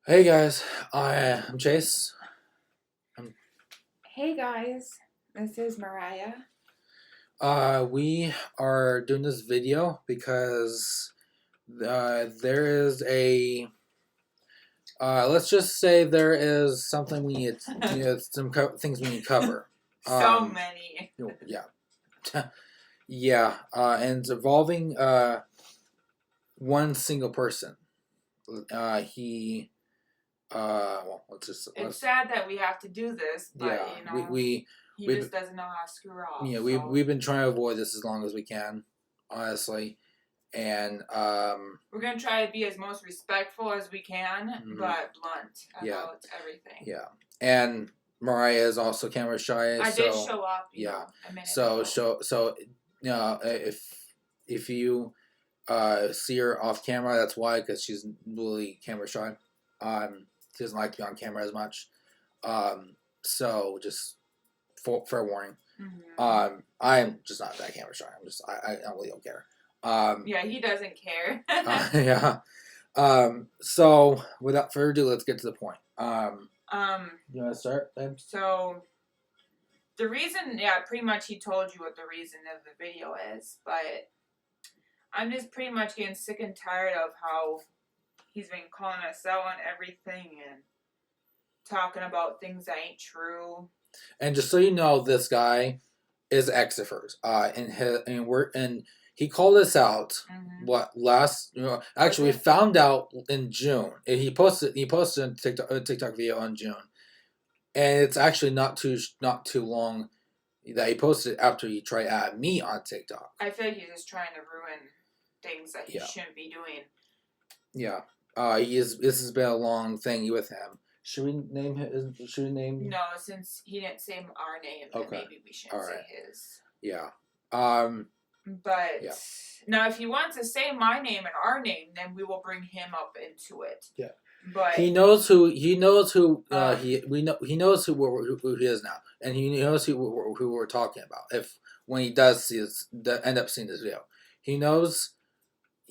Hey guys, I'm Chase. Um, Hey guys, this is Mariah. we are doing this video because there is a let's just say there is something we need, things we need to cover. So Um, many. yeah, yeah, and it's involving one single person. He well, It's sad that we have to do this, but yeah, he we just doesn't know how to screw off. yeah, So we've been trying to avoid this as long as we can, honestly. And we're gonna try to be as most respectful as we can, mhm, but blunt yeah, about everything. yeah. And Mariah is also camera shy, I did so show up, yeah. a minute So ago. so if you see her off camera, that's why, because she's really camera shy. She doesn't like to be on camera as much. So just fair warning. I'm just not that camera shy. I really don't care. Yeah, he doesn't care. Yeah. So without further ado, let's get to the point. You want to start then? So the reason, yeah, pretty much he told you what the reason of the video is, but I'm just pretty much getting sick and tired of how he's been calling us out on everything and talking about things that ain't true. And just so you know, this guy is ex of hers. And he called us out. Mm-hmm. What last? Actually, we found out in June. He posted a TikTok video in June, and it's actually not too long that he posted after he tried to add me on TikTok. I feel like he's just trying to ruin things that he Yeah. shouldn't be doing. Yeah. This has been a long thing with him. Should we name him? Should we name? No, since he didn't say our name, then maybe we shouldn't say his. Yeah. But yeah. now, if he wants to say my name and our name, then we will bring him up into it. Yeah. But he knows who he knows who he knows who he is now, and he knows who we're talking about. If when he does see this, end up seeing this video, he knows.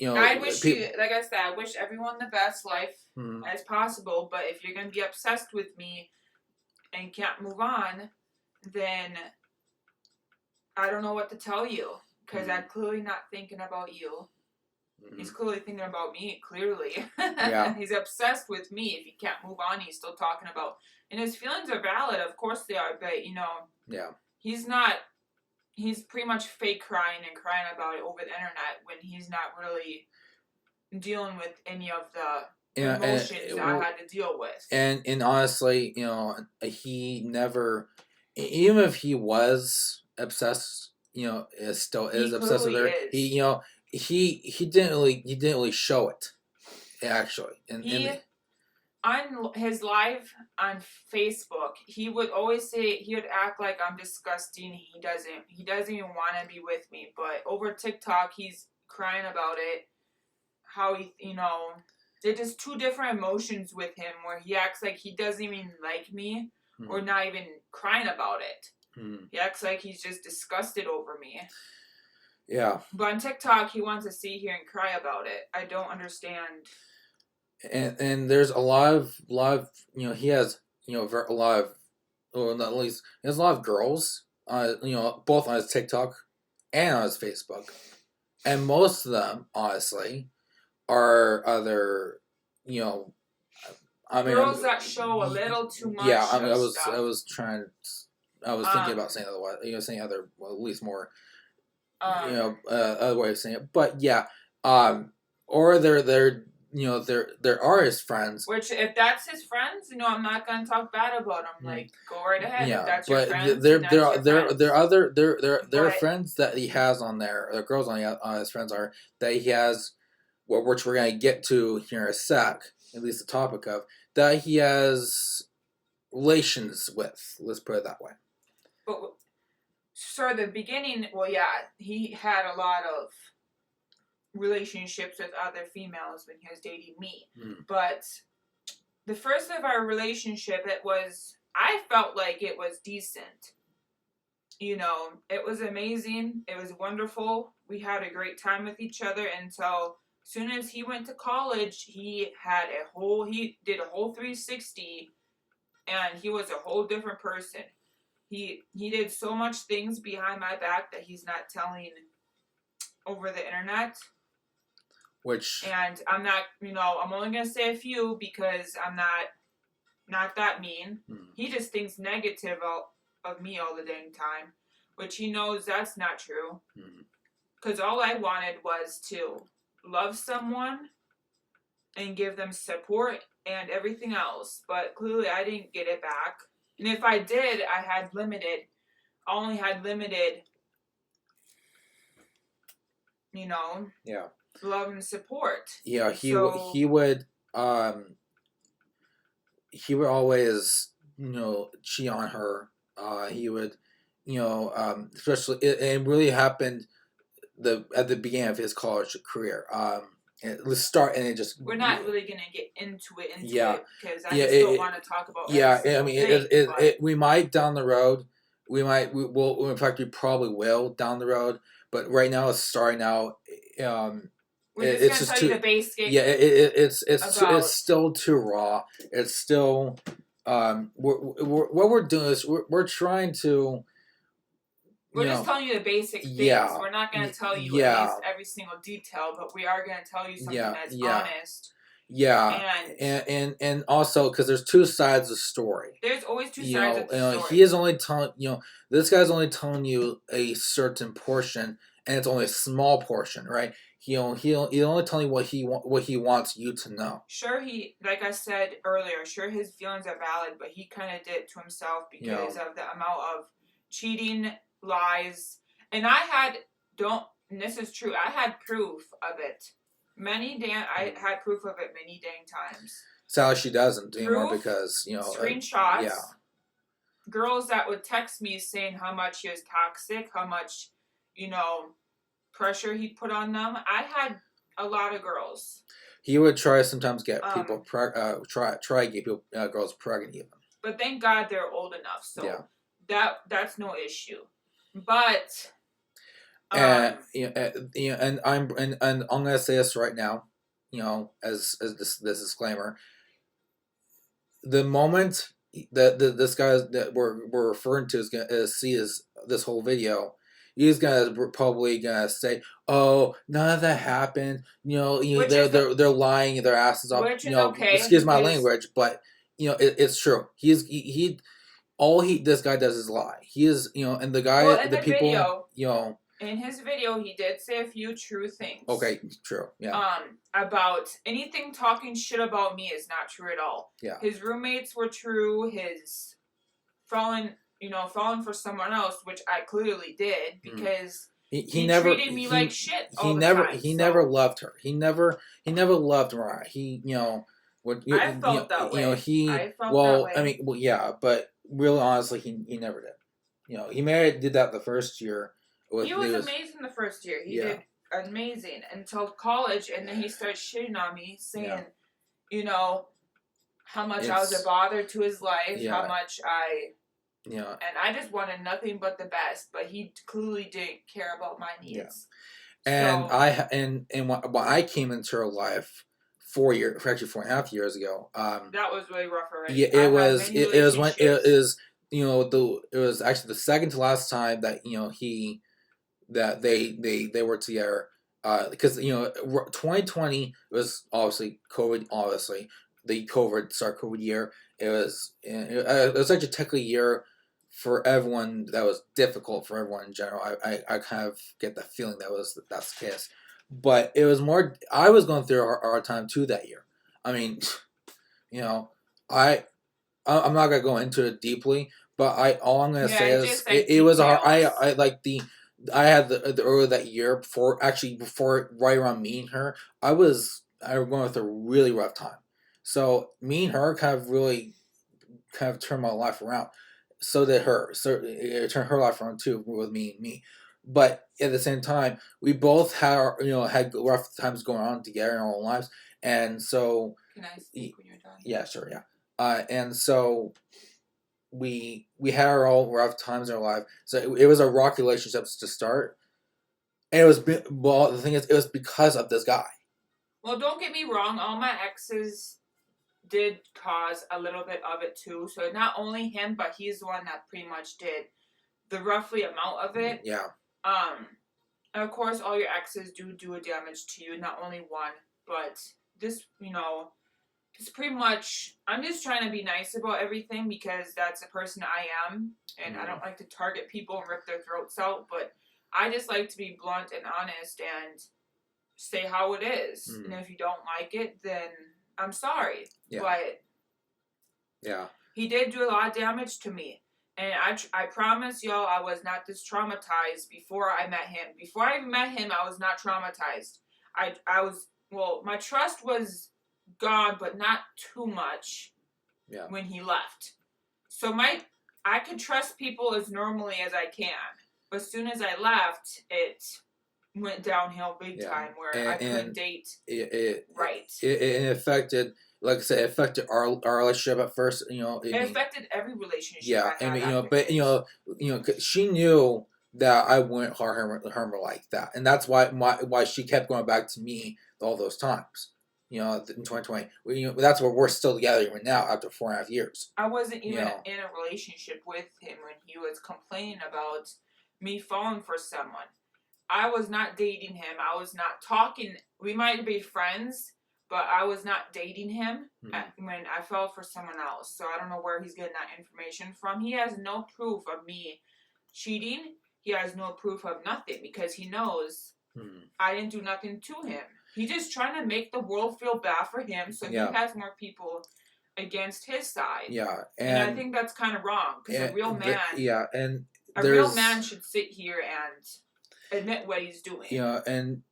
I wish you, like I said, I wish everyone the best life as possible. But if you're gonna be obsessed with me and can't move on, then I don't know what to tell you, because I'm clearly not thinking about you. He's clearly thinking about me, clearly. Yeah. He's obsessed with me. If he can't move on, he's still talking about... And his feelings are valid, of course they are, but, yeah. He's not... He's pretty much fake crying and crying about it over the internet when he's not really dealing with any of the emotions I had to deal with. And honestly, he never... Even if he was obsessed, still is obsessed with her. He didn't really show it, actually. On his live on Facebook, he would always say, he would act like I'm disgusting. He doesn't even want to be with me. But over TikTok, he's crying about it. How there's just two different emotions with him, where he acts like he doesn't even like me, or not even crying about it. He acts like he's just disgusted over me. Yeah. But on TikTok, he wants to sit here and cry about it. I don't understand. And there's a lot of he has a lot of, or at least he has a lot of girls both on his TikTok and on his Facebook, and most of them honestly are other girls that show a little too much. Yeah, I was thinking about saying otherwise, saying other, well, at least more other way of saying it, but yeah, or they're there are his friends. Which, if that's his friends, I'm not gonna talk bad about them. Like, go right ahead. Yeah, if that's but your friends, there are friends that he has on there. The girls on his friends are that he has, which we're gonna get to here in a sec. At least the topic of that he has relations with. Let's put it that way. But so the beginning, well, yeah, he had a lot of relationships with other females when he was dating me. But the first of our relationship, I felt like it was decent. It was amazing. It was wonderful. We had a great time with each other until Soon as he went to college, he did a whole 360, and he was a whole different person. He did so much things behind my back that he's not telling over the internet. And I'm not, I'm only gonna say a few because I'm not that mean. He just thinks negative of me all the dang time, which he knows that's not true. Because all I wanted was to love someone and give them support and everything else, but clearly I didn't get it back. And if I did, I only had limited, love and support. Yeah, he would always, cheat on her. He would, especially it really happened at the beginning of his college career. Let's start and it just. We're not really gonna get into it because I just don't want to talk about. I mean, we might down the road. We will. In fact, we probably will down the road. But right now, it's starting out. We're just gonna tell you the basics. Yeah, it's still too raw. It's still. What we're doing is we're trying to. We're just telling you the basic things. Yeah, we're not going to tell you every single detail, but we are going to tell you something that's honest. Yeah, and also because there's two sides of the story. There's always two sides of the story. He is only telling this guy's only telling you a certain portion, and it's only a small portion, right? He's only telling you what he wants you to know. Sure, like I said earlier, sure his feelings are valid, but he kind of did it to himself because of the amount of cheating, lies, and this is true, I had proof of it. I had proof of it many dang times. Sadly, she doesn't anymore because, screenshots, girls that would text me saying how much he was toxic, how much, pressure he put on them. I had a lot of girls. He would try sometimes get people, try get people, girls pregnant even. But thank God they're old enough, so that's no issue. But and I'm gonna say this right now, as this disclaimer. The moment that this guy that we're referring to is gonna see this whole video, he's probably gonna say, "Oh, none of that happened." They're lying their asses off. Which is okay. Excuse my language, but it's true. This guy does is lie. He is, and the guy, video, in his video, he did say a few true things. Okay, true, yeah. About anything talking shit about me is not true at all. Yeah. His roommates were true. His falling for someone else, which I clearly did because he never treated me like shit. He never loved her. He never loved Mariah. I felt that way. I mean, but really, honestly, he never did. He did that the first year. He was amazing the first year. He did amazing until college, and then he started shitting on me, saying, how much I was a bother to his life, how much and I just wanted nothing but the best, but he clearly didn't care about my needs. And when I came into her life 4.5 years ago, that was really rough already. Yeah, it was actually the second to last time that they were together, because 2020 was obviously COVID. Obviously, the COVID year. It was actually technically a year for everyone that was difficult for everyone in general. I kind of get the feeling that's the case, but it was more. I was going through a hard time too that year. I mean, I'm not gonna go into it deeply, but all I'm gonna say is it was a hard. I had the earlier that year before right around meeting her, I was going through a really rough time. So me and her kind of turned my life around. So did her. So it turned her life around too with me. But at the same time, we both had rough times going on together in our own lives, and so. Can I speak when you're done? Yeah, sure, yeah. And so. We had our own rough times in our life, so it was a rocky relationship to start, and the thing is, it was because of this guy. Well, don't get me wrong. All my exes did cause a little bit of it too. So not only him, but he's the one that pretty much did the roughly amount of it. Yeah. And of course, all your exes do a damage to you. Not only one, but this, it's pretty much. I'm just trying to be nice about everything because that's the person I am, and I don't like to target people and rip their throats out. But I just like to be blunt and honest and say how it is. And if you don't like it, then I'm sorry. Yeah. But yeah, he did do a lot of damage to me. And I promise y'all I was not this traumatized before I met him. Before I met him, I was not traumatized. I was, well, my trust was gone, but not too much when he left. So I could trust people as normally as I can. But as soon as I left, it went downhill big time where I couldn't date right. It affected, like I said, it affected our relationship at first. It affected every relationship. Yeah, but she knew that I wouldn't harm her like that, and that's why she kept going back to me all those times. In 2020, that's where we're still together even now after 4.5 years. I wasn't even in a relationship with him when he was complaining about me falling for someone. I was not dating him. I was not talking. We might be friends, but I was not dating him when I fell for someone else. So I don't know where he's getting that information from. He has no proof of me cheating. He has no proof of nothing because he knows I didn't do nothing to him. He's just trying to make the world feel bad for him so he has more people against his side. Yeah. And I think that's kind of wrong because a real man... a real man should sit here and admit what he's doing. And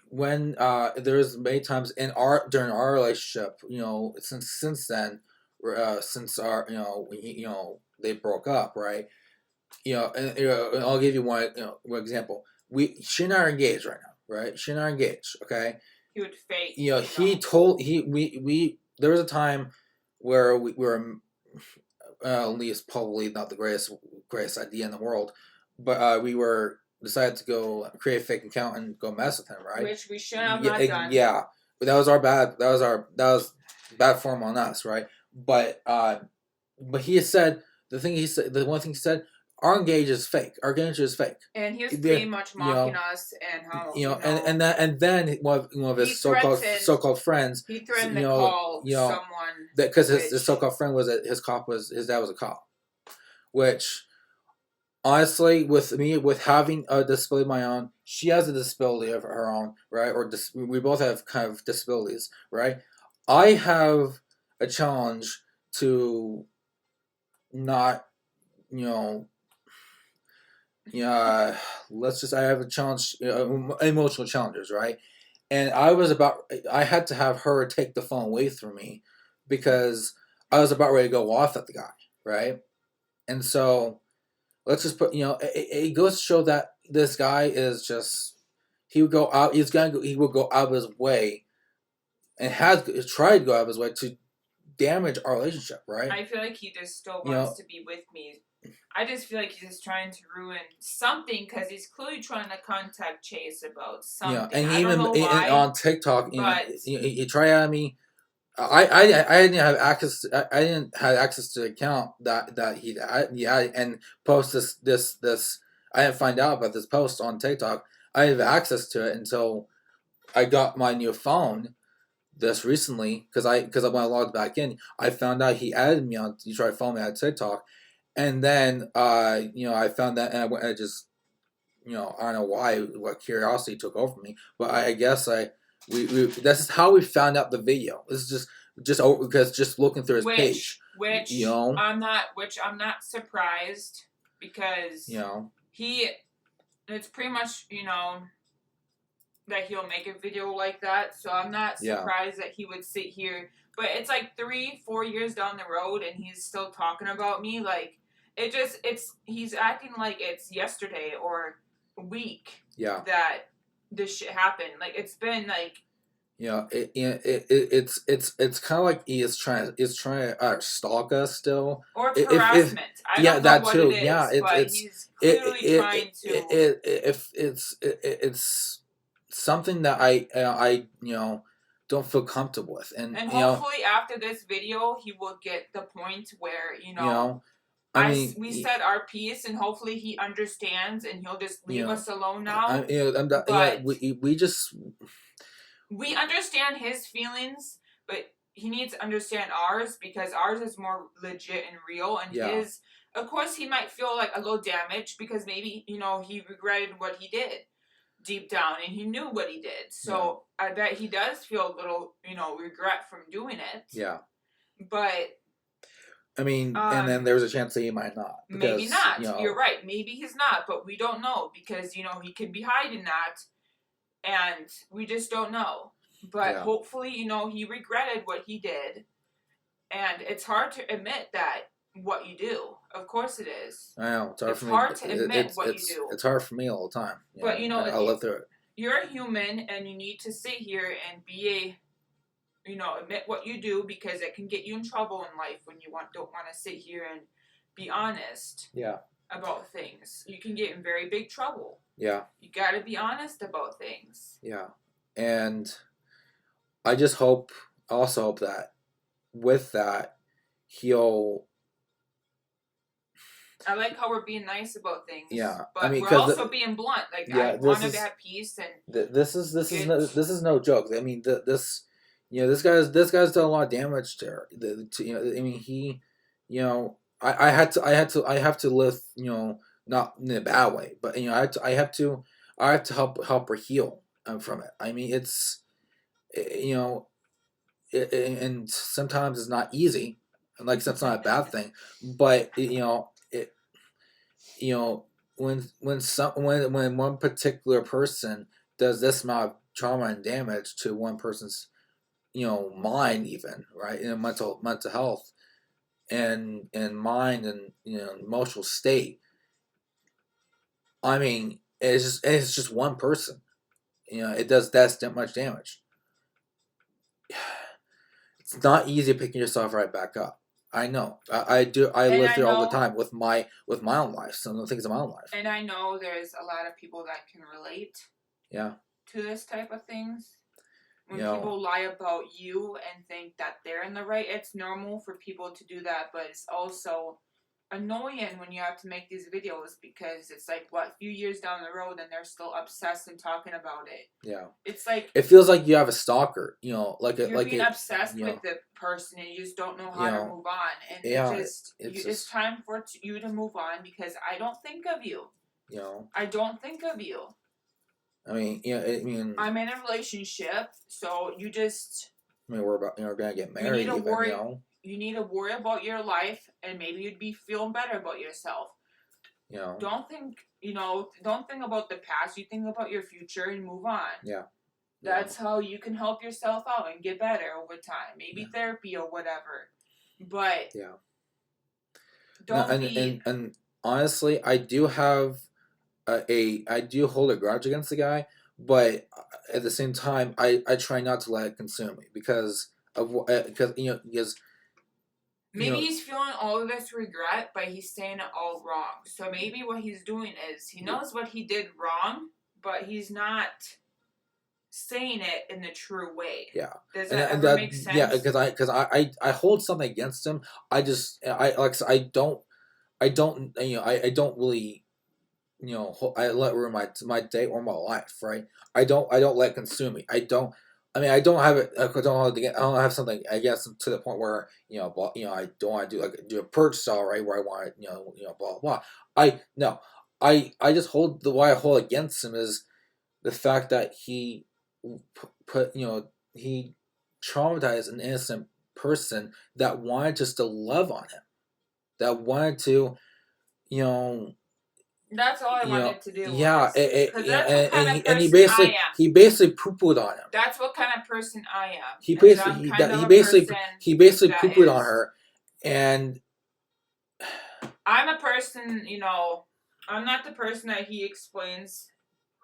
when there's many times during our relationship, since then, since our they broke up, right? And I'll give you one example. She and I are engaged right now, right? She and I are engaged, okay? He would fake. We there was a time where we were at least probably not the greatest idea in the world, but we were decided to go create a fake account and go mess with him, right? Which we should have not done. Yeah, but that was bad form on us, right? But he said the one thing he said, our engagement is fake. Our engagement is fake. And he was pretty much mocking us and how and then one of his so-called friends. He threatened to call someone because his so-called friend was his dad was a cop, which. Honestly, with having a disability of my own, she has a disability of her own, right? Or we both have kind of disabilities, right? I have a challenge to not, I have a challenge, emotional challenges, right? And I had to have her take the phone away from me because I was about ready to go off at the guy, right? And so. Let's just put, it goes to show that this guy is just, he would go out, he will go out of his way and has tried to go out of his way to damage our relationship, right? I feel like he just still wants to be with me. I just feel like he's just trying to ruin something because he's clearly trying to contact Chase about something. Yeah, and I don't know why, on TikTok, he tried at me. I didn't have access. I didn't have access to the account that he had and post this. I didn't find out about this post on TikTok. I didn't have access to it until I got my new phone this recently because when I logged back in, I found out he added me on. He tried to follow me on TikTok, and then I found that and I just I don't know why, what curiosity took over me, but I guess we this is how we found out the video. This is just looking through his page. Which I'm not surprised because it's pretty much that he'll make a video like that. So I'm not surprised that he would sit here. But it's like 3-4 years down the road and he's still talking about me. Like he's acting like it's yesterday or a week that this shit happened. Like it's been like it's kind of like he is trying to stalk us still, or harassment. I don't know what it is, but he's clearly trying to. It's something that I don't feel comfortable with. And hopefully after this video, he will get the point where, we said our piece, and hopefully he understands, and he'll just leave us alone now. We understand his feelings, but he needs to understand ours, because ours is more legit and real, and his, of course, he might feel like a little damaged because maybe, he regretted what he did deep down, and he knew what he did. So I bet he does feel a little, regret from doing it. Yeah. But I mean, and then there's a chance that he might not. Because, maybe not. You're right. Maybe he's not, but we don't know, because, he could be hiding that, and we just don't know. But hopefully, he regretted what he did, and it's hard to admit that what you do. Of course it is. I know. It's hard to admit what you do. It's hard for me all the time. But, I'll live through it. You're a human, and you need to sit here and be admit what you do, because it can get you in trouble in life when you don't want to sit here and be honest about things. You can get in very big trouble. Yeah. You got to be honest about things. Yeah. And I also hope that with that, he'll... I like how we're being nice about things. Yeah, but we're also being blunt. Like, I want to have peace, and this is no joke. I mean, this guy's done a lot of damage to her. I mean, he, I have to live, not in a bad way, but I have to help her heal from it. I mean, it's, and sometimes it's not easy. And like, that's not a bad thing, but when one particular person does this amount of trauma and damage to one person's mind, even right, mental health and mind and emotional state, I mean, it's just one person, it does that much damage. It's not easy picking yourself right back up. I know. I do. I live through all the time with my own life. Some of the things in my own life. And I know there's a lot of people that can relate. Yeah. To this type of things. When people lie about you and think that they're in the right, it's normal for people to do that, but it's also annoying when you have to make these videos, because it's like, a few years down the road, and they're still obsessed and talking about it. Yeah. It's like, it feels like you have a stalker, you're being obsessed with the person, and you just don't know how to move on. And it's time for you to move on, because I don't think of you. I don't think of you. I mean, I'm in a relationship, so you just... I mean, we're gonna get married. You need to worry about your life, and maybe you'd be feeling better about yourself. Don't think about the past. You think about your future and move on. Yeah. That's how you can help yourself out and get better over time. Maybe therapy or whatever. But and honestly, I do have I do hold a grudge against the guy, but at the same time, I try not to let it consume me, because maybe he's feeling all of this regret, but he's saying it all wrong. So maybe what he's doing is he knows what he did wrong, but he's not saying it in the true way. Yeah. Does that ever make sense? Yeah, because I hold something against him. I don't really, I let ruin my day or my life, right? I don't let it consume me. I don't have something, I guess, to the point where I don't want to do a purge cell, right, where I want to blah blah. I just hold why I hold against him is the fact that he he traumatized an innocent person that wanted just to love on him, that wanted to That's all I wanted to do. Yeah, and he basically poo-pooed on him. That's what kind of person I am. He basically poo-pooed on her, and I'm a person. I'm not the person that he explains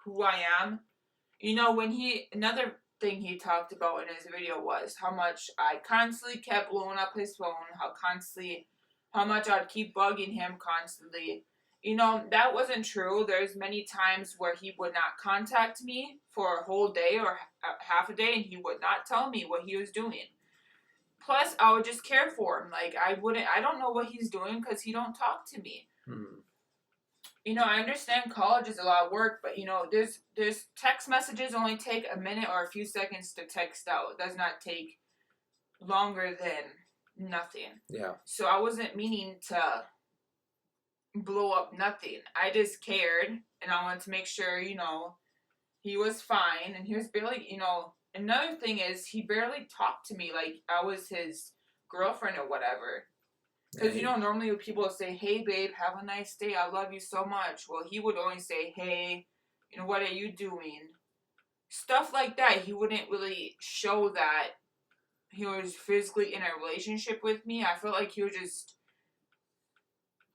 who I am. Another thing he talked about in his video was how much I constantly kept blowing up his phone, how much I'd keep bugging him constantly. You know, that wasn't true. There's many times where he would not contact me for a whole day or half a day, and he would not tell me what he was doing. Plus, I would just care for him. Like, I don't know what he's doing because he don't talk to me. You know, I understand college is a lot of work, but, you know, there's text messages only take a minute or a few seconds to text out. It does not take longer than nothing. Yeah. So I wasn't meaning to blow up nothing. I just cared, and I wanted to make sure, you know, he was fine, and he was barely, you know, another thing is he barely talked to me like I was his girlfriend or whatever. Because, you know, normally when people say, hey, babe, have a nice day, I love you so much. Well, he would only say, hey, you know, what are you doing? Stuff like that. He wouldn't really show that he was physically in a relationship with me. I felt like he was just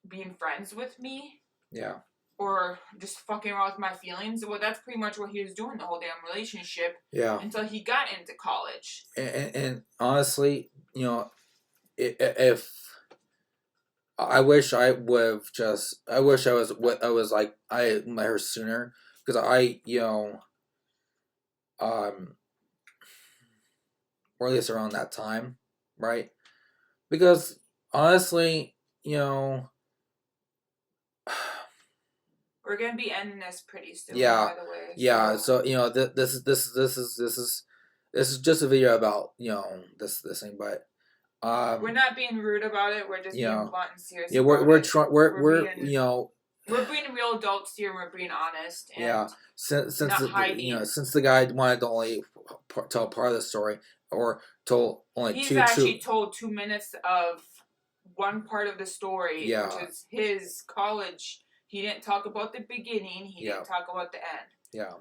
being friends with me. Yeah. Or just fucking around with my feelings. Well, that's pretty much what he was doing the whole damn relationship. Yeah. Until he got into college. And honestly, you know, if I wish I would have just, I wish I was like, I met her sooner, because you know, or at least around that time, right? Because honestly, you know, we're gonna be ending this pretty soon. Yeah, by the way. Yeah. So you know, this is just a video about, you know, this thing, but we're not being rude about it. We're just being blunt and serious. Yeah, we're you know, we're being real adults here. We're being honest. And yeah, since not the, you know, since the guy wanted to only tell part of the story, or told only he's actually told 2 minutes of one part of the story, which is his college. He didn't talk about the beginning. He didn't talk about the end. Yeah.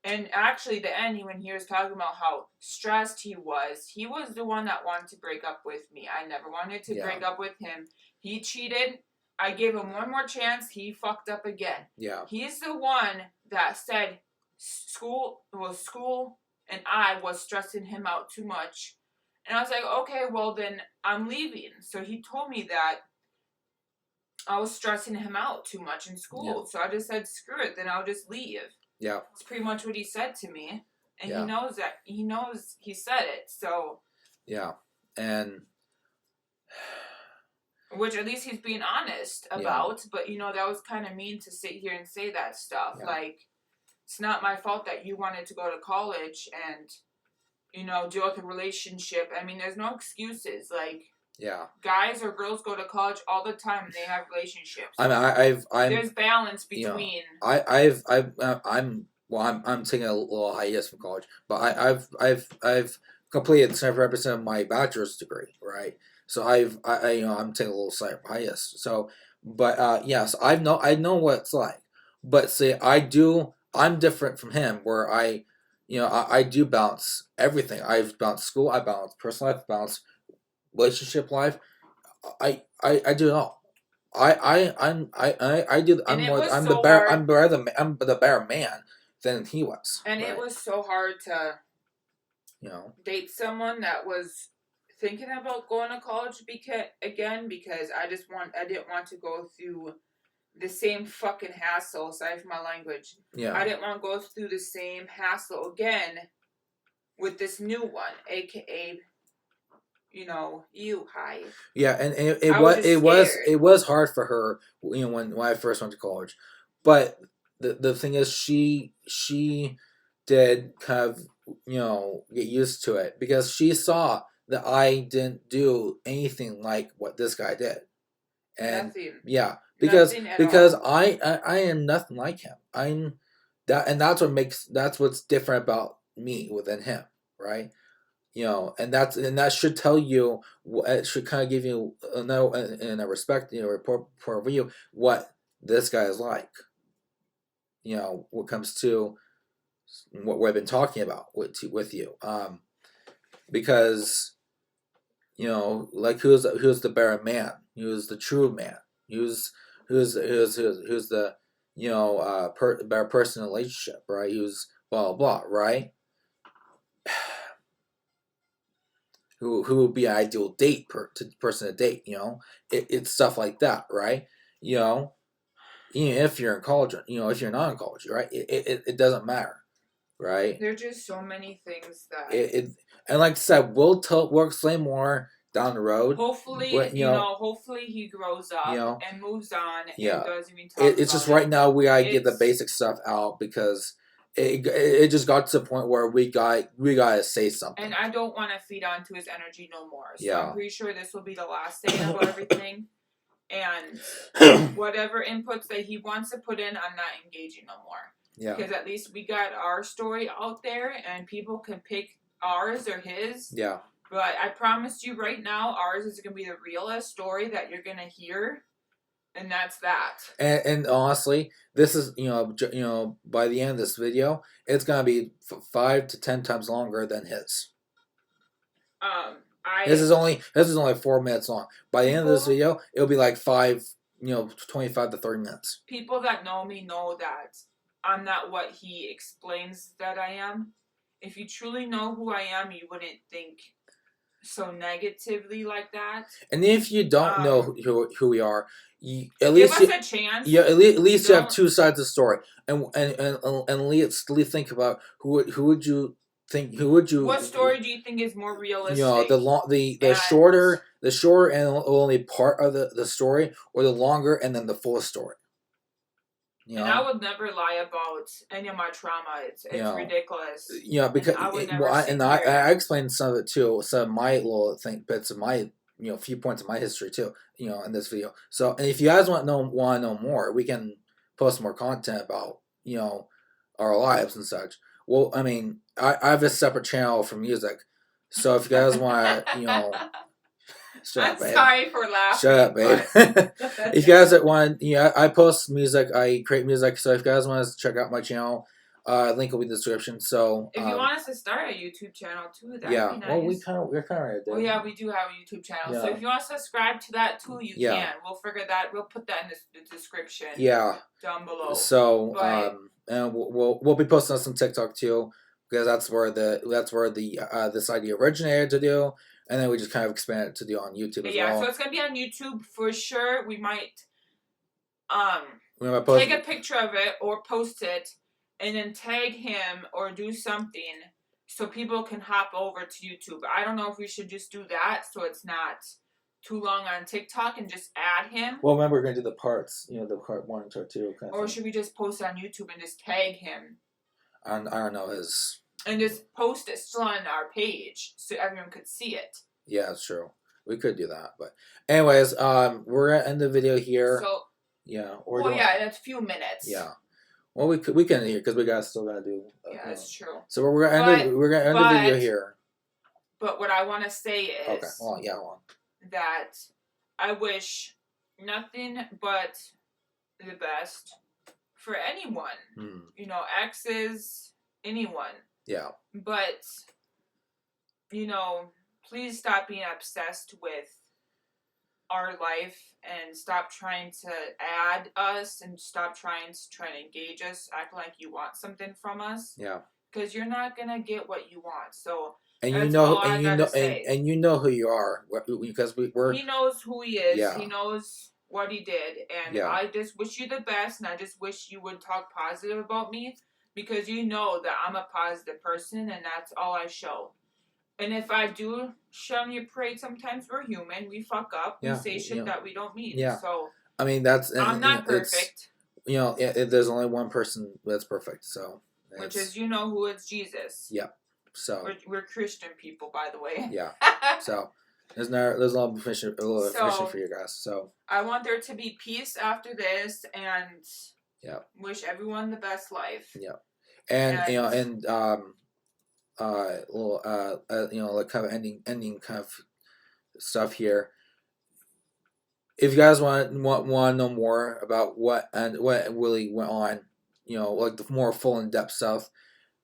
And actually, the end, when he was talking about how stressed he was the one that wanted to break up with me. I never wanted to break up with him. He cheated. I gave him one more chance. He fucked up again. Yeah. He's the one that said school, and I was stressing him out too much. And I was like, okay, well, then I'm leaving. So he told me that I was stressing him out too much in school. So I just said, screw it, then I'll just leave. Yeah. It's pretty much what he said to me. And he knows that. He knows he said it, so. Yeah. And. Which at least he's being honest about. But, you know, that was kind of mean to sit here and say that stuff. Yeah. Like, it's not my fault that you wanted to go to college and, you know, deal with a relationship. I mean, there's no excuses. Like. Yeah. Guys or girls go to college all the time and they have relationships. I mean, there's balance between. You know, I'm taking a little hiatus from college, but I've completed 75% of my bachelor's degree, right? So you know, I'm taking a little slight hiatus. So, but yes, I know what it's like. But see, I'm different from him, where you know, I do balance everything. I've balanced school, I balance personal life, balance relationship life. I do it all. I do. I'm the better man than he was. And it was so hard to, you know, date someone that was thinking about going to college because I didn't want to go through the same fucking hassle. Sorry for my language. Yeah. I didn't want to go through the same hassle again with this new one, aka. You know, hi. Yeah, and it was hard for her, you know, when I first went to college, but the thing is, she did kind of, you know, get used to it, because she saw that I didn't do anything like what this guy did, and nothing. Yeah, because I am nothing like him. And that's what's different about me within him, right? You know, and that should tell you, it should kind of give you in a respect, you know, report of you what this guy is like. You know, what comes to what we've been talking about with you, because, you know, like, who's the better man? Who's the true man? Who's the, you know, better person in a relationship, right? Who's blah blah, right? Who would be an ideal person to date, you know? It's stuff like that, right? You know, even if you're in college, if you're not in college, right? It doesn't matter, right? There's just so many things that and like I said, we'll explain more down the road. Hopefully, but hopefully he grows up and moves on and doesn't even talk it's just right now we gotta get the basic stuff out because it just got to the point where we gotta say something. And I don't want to feed onto his energy no more. So I'm pretty sure this will be the last saying about everything. And whatever inputs that he wants to put in, I'm not engaging no more. Yeah. Because at least we got our story out there, and people can pick ours or his. Yeah. But I promise you right now, ours is going to be the realest story that you're going to hear. And that's that. And honestly, this is by the end of this video, it's gonna be 5 to 10 times longer than his. This is only 4 minutes long. By the end of this video, it'll be like 25 to 30 minutes. People that know me know that I'm not what he explains that I am. If you truly know who I am, you wouldn't think so negatively like that. And if you don't know who we are, at least give us a chance. Yeah, at least you have two sides of the story, and at least think about who would you think What story do you think is more realistic? The shorter and only part of the story, or the longer and then the full story. And I would never lie about any of my trauma. It's ridiculous. Yeah, because I explained some of it too. Some of my little bits of my few points of my history too. In this video. So, and if you guys want to know more, we can post more content about our lives and such. Well, I mean, I have a separate channel for music, so if you guys want to Shut up, babe. Sorry for laughing. Shut up, babe. If you guys want, I post music. I create music. So if you guys want to check out my channel, link will be in the description. So if you want us to start a YouTube channel too, that'd be nice. Well, we're kind of right there. Oh yeah, we do have a YouTube channel. Yeah. So if you want to subscribe to that too, you can. We'll figure that. We'll put that in the description. Yeah. Down below. So and we'll be posting on some TikTok too, because that's where this idea originated to do. And then we just kind of expand it to do on YouTube as well. Yeah, so it's going to be on YouTube for sure. We might take a picture of it or post it and then tag him or do something so people can hop over to YouTube. I don't know if we should just do that so it's not too long on TikTok and just add him. Well, remember, we're going to do the parts, the part 1 and part 2. Or should we just post it on YouTube and just tag him? I don't know his... And just post it still on our page so everyone could see it. Yeah, that's true. We could do that, but anyways, we're gonna end the video here. So yeah, in a few minutes. Yeah. Well, we can end here because we still gotta do. Yeah, that's true. So we're gonna end the video here. But what I want to say is okay. Well, yeah, hold on. That I wish nothing but the best for anyone. Exes, anyone. Yeah. But, please stop being obsessed with our life and stop trying to add us and stop trying to engage us, act like you want something from us. Yeah. Because you're not going to get what you want. So, and you know who you are because we're. He knows who he is. Yeah. He knows what he did. And I just wish you the best, and I just wish you would talk positive about me. Because you know that I'm a positive person, and that's all I show. And if I do shun your parade, sometimes we're human. We fuck up. We say shit that we don't mean. Yeah. So I mean, I'm not perfect. There's only one person that's perfect. So which is who is Jesus. Yeah. So we're Christian people, by the way. Yeah. So there's a lot of information for you guys. So I want there to be peace after this, and wish everyone the best life. Yeah. And like kind of ending kind of stuff here. If you guys want to know more about what really went on, like the more full in depth stuff,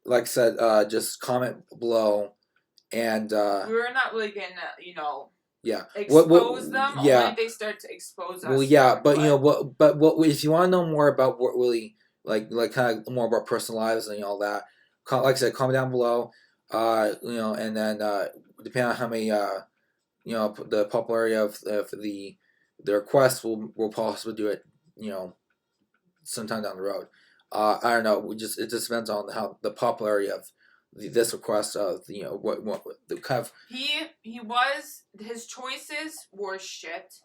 like I said, just comment below, and we're not really gonna expose them. Only if they start to expose us. Well, yeah, but what if you want to know more about what really like kind of more about personal lives and all that, like I said, comment down below. And then depending on how many the popularity of the request, we'll possibly do it sometime down the road. I don't know. It just depends on how the popularity of this request of what the kind of his choices were shit.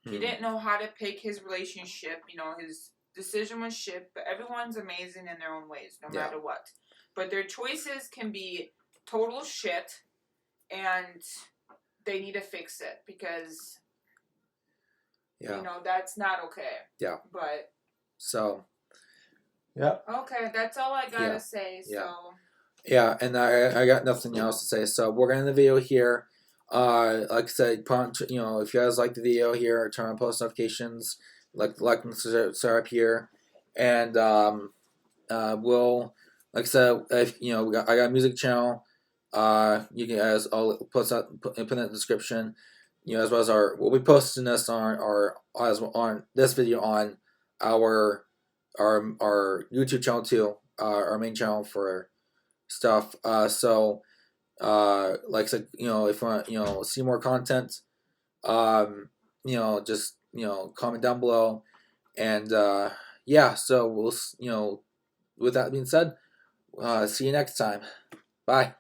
He didn't know how to pick his relationship. His decision was shit. But everyone's amazing in their own ways, no matter what. But their choices can be total shit, and they need to fix it because that's not okay. Yeah. But so. Yeah. Okay, that's all I gotta say. So. Yeah, and I got nothing else to say. So we're gonna end the video here. Like I said, if you guys like the video here, turn on post notifications, like and subscribe here, and we'll, like I said, if I got a music channel. You guys, I'll put in the description. As well as we'll be posting this on this video on our YouTube channel too, our main channel for stuff. So like I said, if you want see more content, just comment down below, and so we'll with that being said, see you next time. Bye.